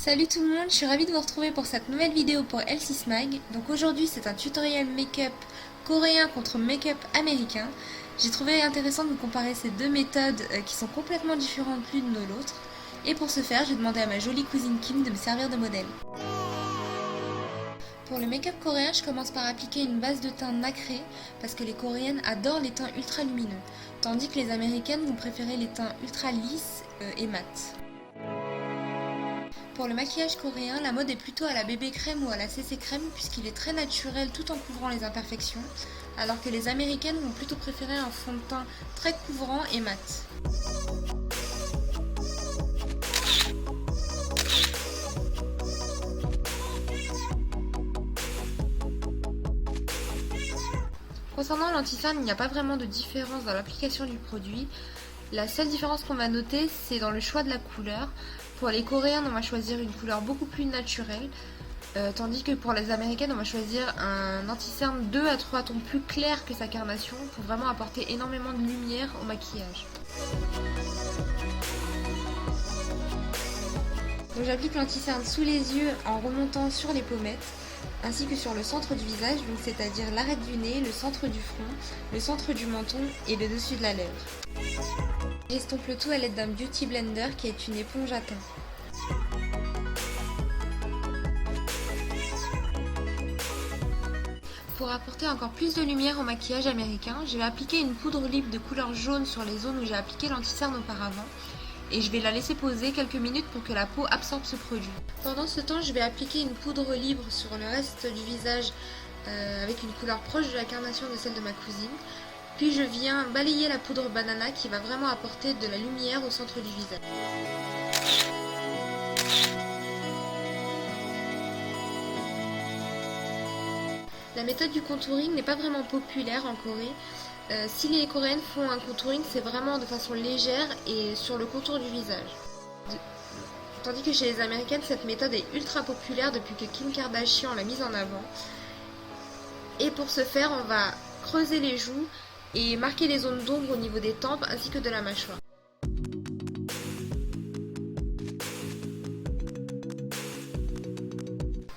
Salut tout le monde, je suis ravie de vous retrouver pour cette nouvelle vidéo pour Elsie Mag. Donc aujourd'hui c'est un tutoriel make-up coréen contre make-up américain. J'ai trouvé intéressant de vous comparer ces deux méthodes qui sont complètement différentes l'une de l'autre. Et pour ce faire, j'ai demandé à ma jolie cousine Kim de me servir de modèle. Pour le make-up coréen, je commence par appliquer une base de teint nacré parce que les coréennes adorent les teints ultra lumineux, tandis que les américaines vont préférer les teints ultra lisses et mat. Pour le maquillage coréen, la mode est plutôt à la bébé crème ou à la CC crème puisqu'il est très naturel tout en couvrant les imperfections, alors que les américaines vont plutôt préférer un fond de teint très couvrant et mat. Concernant l'anti-cerne, il n'y a pas vraiment de différence dans l'application du produit. La seule différence qu'on va noter, c'est dans le choix de la couleur. Pour les coréennes, on va choisir une couleur beaucoup plus naturelle, tandis que pour les américaines, on va choisir un anti-cerne 2 à 3 tons plus clair que sa carnation pour vraiment apporter énormément de lumière au maquillage. Donc j'applique l'anti-cerne sous les yeux en remontant sur les pommettes, ainsi que sur le centre du visage, donc c'est-à-dire l'arête du nez, le centre du front, le centre du menton et le dessus de la lèvre. J'estompe le tout à l'aide d'un Beauty Blender qui est une éponge à teint. Pour apporter encore plus de lumière au maquillage américain, je vais appliquer une poudre libre de couleur jaune sur les zones où j'ai appliqué l'anti-cerne auparavant et je vais la laisser poser quelques minutes pour que la peau absorbe ce produit. Pendant ce temps, je vais appliquer une poudre libre sur le reste du visage avec une couleur proche de la carnation de celle de ma cousine. Puis je viens balayer la poudre banana qui va vraiment apporter de la lumière au centre du visage. La méthode du contouring n'est pas vraiment populaire en Corée. Si les Coréennes font un contouring, c'est vraiment de façon légère et sur le contour du visage. Tandis que chez les Américaines, cette méthode est ultra populaire depuis que Kim Kardashian l'a mise en avant. Et pour ce faire, on va creuser les joues et marquer les zones d'ombre au niveau des tempes ainsi que de la mâchoire.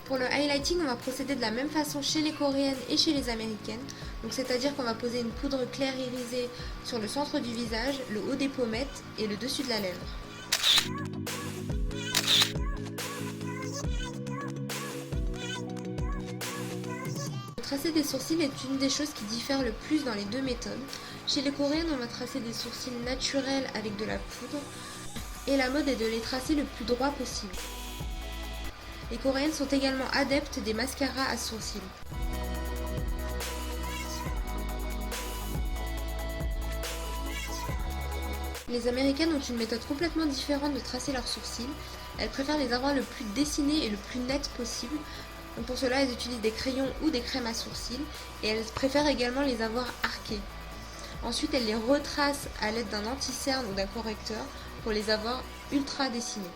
Pour le highlighting, on va procéder de la même façon chez les coréennes et chez les américaines. Donc c'est-à-dire qu'on va poser une poudre claire irisée sur le centre du visage, le haut des pommettes et le dessus de la lèvre. Tracer des sourcils est une des choses qui diffèrent le plus dans les deux méthodes. Chez les coréennes, on va tracer des sourcils naturels avec de la poudre et la mode est de les tracer le plus droit possible. Les coréennes sont également adeptes des mascaras à sourcils. Les américaines ont une méthode complètement différente de tracer leurs sourcils. Elles préfèrent les avoir le plus dessinés et le plus net possible. Donc pour cela, elles utilisent des crayons ou des crèmes à sourcils et elles préfèrent également les avoir arqués. Ensuite, elles les retracent à l'aide d'un anti-cerne ou d'un correcteur pour les avoir ultra dessinés.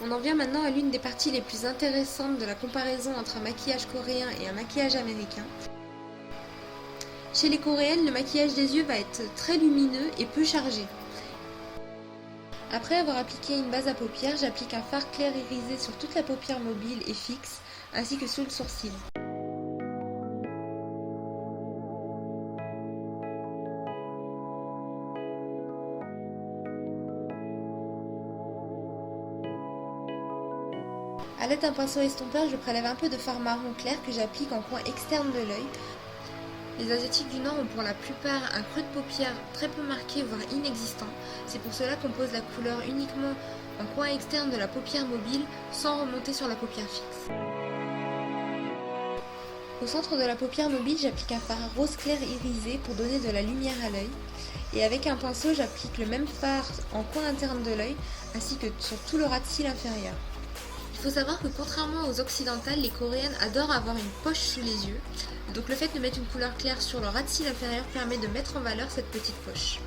On en vient maintenant à l'une des parties les plus intéressantes de la comparaison entre un maquillage coréen et un maquillage américain. Chez les coréennes, le maquillage des yeux va être très lumineux et peu chargé. Après avoir appliqué une base à paupières, j'applique un fard clair irisé sur toute la paupière mobile et fixe, ainsi que sous le sourcil. A l'aide d'un pinceau estompeur, je prélève un peu de fard marron clair que j'applique en coin externe de l'œil. Les Asiatiques du Nord ont pour la plupart un creux de paupière très peu marqué, voire inexistant. C'est pour cela qu'on pose la couleur uniquement en coin externe de la paupière mobile, sans remonter sur la paupière fixe. Au centre de la paupière mobile, j'applique un fard rose clair irisé pour donner de la lumière à l'œil. Et avec un pinceau, j'applique le même fard en coin interne de l'œil, ainsi que sur tout le ras de cils inférieur. Il faut savoir que contrairement aux occidentales, les coréennes adorent avoir une poche sous les yeux. Donc le fait de mettre une couleur claire sur le ras de cils inférieur permet de mettre en valeur cette petite poche.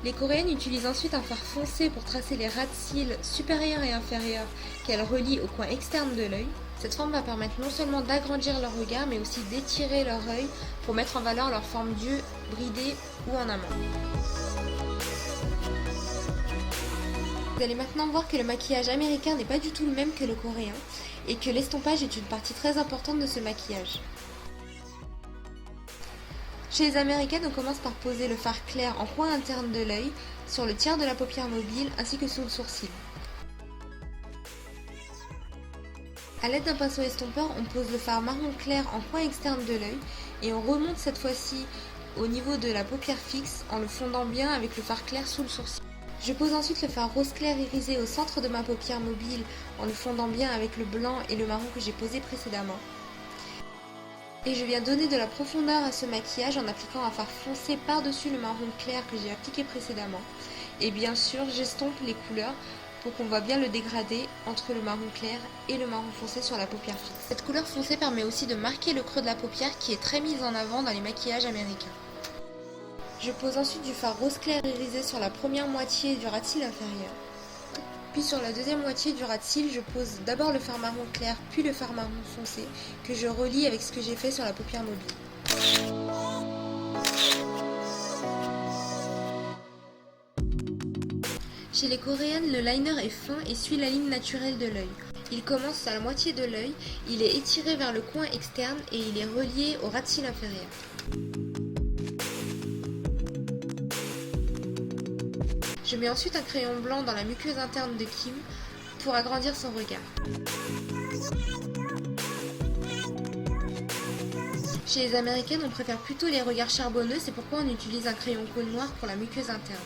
Les Coréennes utilisent ensuite un fard foncé pour tracer les ras de cils supérieurs et inférieurs qu'elles relient au coin externe de l'œil. Cette forme va permettre non seulement d'agrandir leur regard, mais aussi d'étirer leur œil pour mettre en valeur leur forme d'yeux bridée ou en amont. Vous allez maintenant voir que le maquillage américain n'est pas du tout le même que le coréen et que l'estompage est une partie très importante de ce maquillage. Chez les américaines, on commence par poser le fard clair en coin interne de l'œil, sur le tiers de la paupière mobile ainsi que sous le sourcil. A l'aide d'un pinceau estompeur, on pose le fard marron clair en coin externe de l'œil et on remonte cette fois-ci au niveau de la paupière fixe en le fondant bien avec le fard clair sous le sourcil. Je pose ensuite le fard rose clair irisé au centre de ma paupière mobile en le fondant bien avec le blanc et le marron que j'ai posé précédemment. Et je viens donner de la profondeur à ce maquillage en appliquant un fard foncé par-dessus le marron clair que j'ai appliqué précédemment. Et bien sûr, j'estompe les couleurs pour qu'on voit bien le dégradé entre le marron clair et le marron foncé sur la paupière fixe. Cette couleur foncée permet aussi de marquer le creux de la paupière qui est très mise en avant dans les maquillages américains. Je pose ensuite du fard rose clair irisé sur la première moitié du ras de cils inférieur. Puis sur la deuxième moitié du ras de cils, je pose d'abord le fard marron clair, puis le fard marron foncé, que je relie avec ce que j'ai fait sur la paupière mobile. Chez les Coréennes, le liner est fin et suit la ligne naturelle de l'œil. Il commence à la moitié de l'œil, il est étiré vers le coin externe et il est relié au ras de cils inférieur. Je mets ensuite un crayon blanc dans la muqueuse interne de Kim pour agrandir son regard. Chez les Américaines, on préfère plutôt les regards charbonneux, c'est pourquoi on utilise un crayon cône noir pour la muqueuse interne.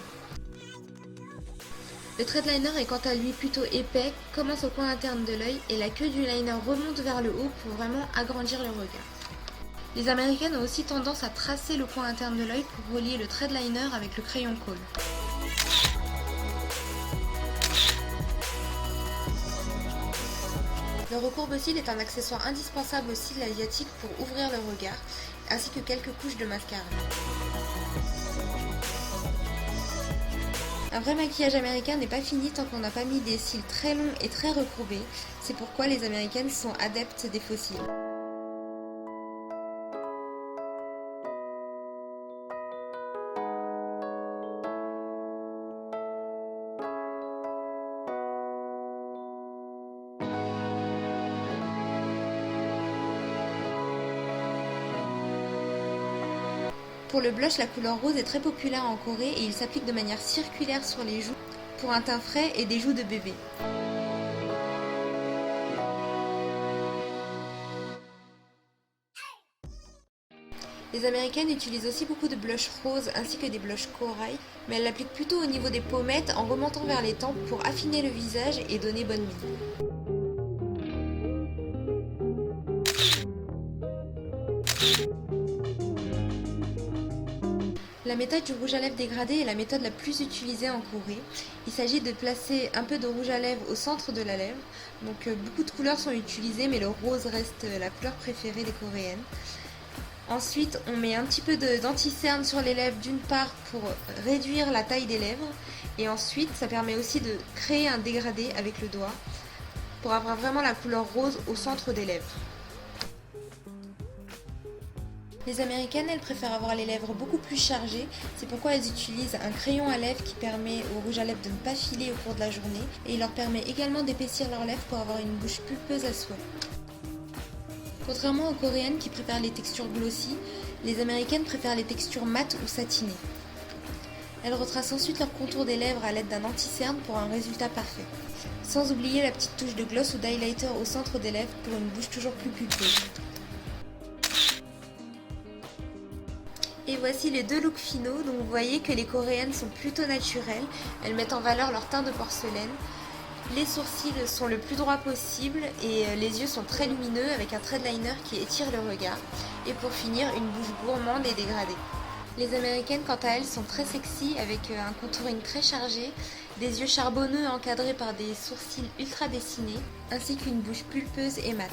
Le trait de liner est quant à lui plutôt épais, commence au coin interne de l'œil et la queue du liner remonte vers le haut pour vraiment agrandir le regard. Les Américaines ont aussi tendance à tracer le coin interne de l'œil pour relier le trait de liner avec le crayon cône. Le recourbe-cils est un accessoire indispensable aux cils asiatiques pour ouvrir le regard, ainsi que quelques couches de mascara. Un vrai maquillage américain n'est pas fini tant qu'on n'a pas mis des cils très longs et très recourbés, c'est pourquoi les Américaines sont adeptes des faux cils. Pour le blush, la couleur rose est très populaire en Corée et il s'applique de manière circulaire sur les joues pour un teint frais et des joues de bébé. Les Américaines utilisent aussi beaucoup de blush rose ainsi que des blushs corail, mais elles l'appliquent plutôt au niveau des pommettes en remontant vers les tempes pour affiner le visage et donner bonne mine. La méthode du rouge à lèvres dégradé est la méthode la plus utilisée en Corée. Il s'agit de placer un peu de rouge à lèvres au centre de la lèvre. Donc beaucoup de couleurs sont utilisées, mais le rose reste la couleur préférée des Coréennes. Ensuite, on met un petit peu d'anti-cerne sur les lèvres d'une part pour réduire la taille des lèvres. Et ensuite, ça permet aussi de créer un dégradé avec le doigt pour avoir vraiment la couleur rose au centre des lèvres. Les Américaines, elles préfèrent avoir les lèvres beaucoup plus chargées, c'est pourquoi elles utilisent un crayon à lèvres qui permet au rouge à lèvres de ne pas filer au cours de la journée et il leur permet également d'épaissir leurs lèvres pour avoir une bouche pulpeuse à souhait. Contrairement aux Coréennes qui préfèrent les textures glossy, les Américaines préfèrent les textures mates ou satinées. Elles retracent ensuite leur contour des lèvres à l'aide d'un anti-cerne pour un résultat parfait. Sans oublier la petite touche de gloss ou d'highlighter au centre des lèvres pour une bouche toujours plus pulpeuse. Et voici les deux looks finaux, donc vous voyez que les Coréennes sont plutôt naturelles, elles mettent en valeur leur teint de porcelaine. Les sourcils sont le plus droits possible et les yeux sont très lumineux avec un trait de liner qui étire le regard. Et pour finir, une bouche gourmande et dégradée. Les Américaines, quant à elles, sont très sexy avec un contouring très chargé, des yeux charbonneux encadrés par des sourcils ultra dessinés, ainsi qu'une bouche pulpeuse et mate.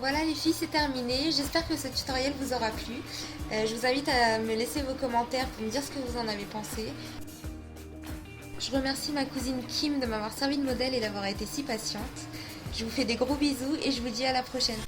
Voilà les filles, c'est terminé. J'espère que ce tutoriel vous aura plu. Je vous invite à me laisser vos commentaires pour me dire ce que vous en avez pensé. Je remercie ma cousine Kim de m'avoir servi de modèle et d'avoir été si patiente. Je vous fais des gros bisous et je vous dis à la prochaine.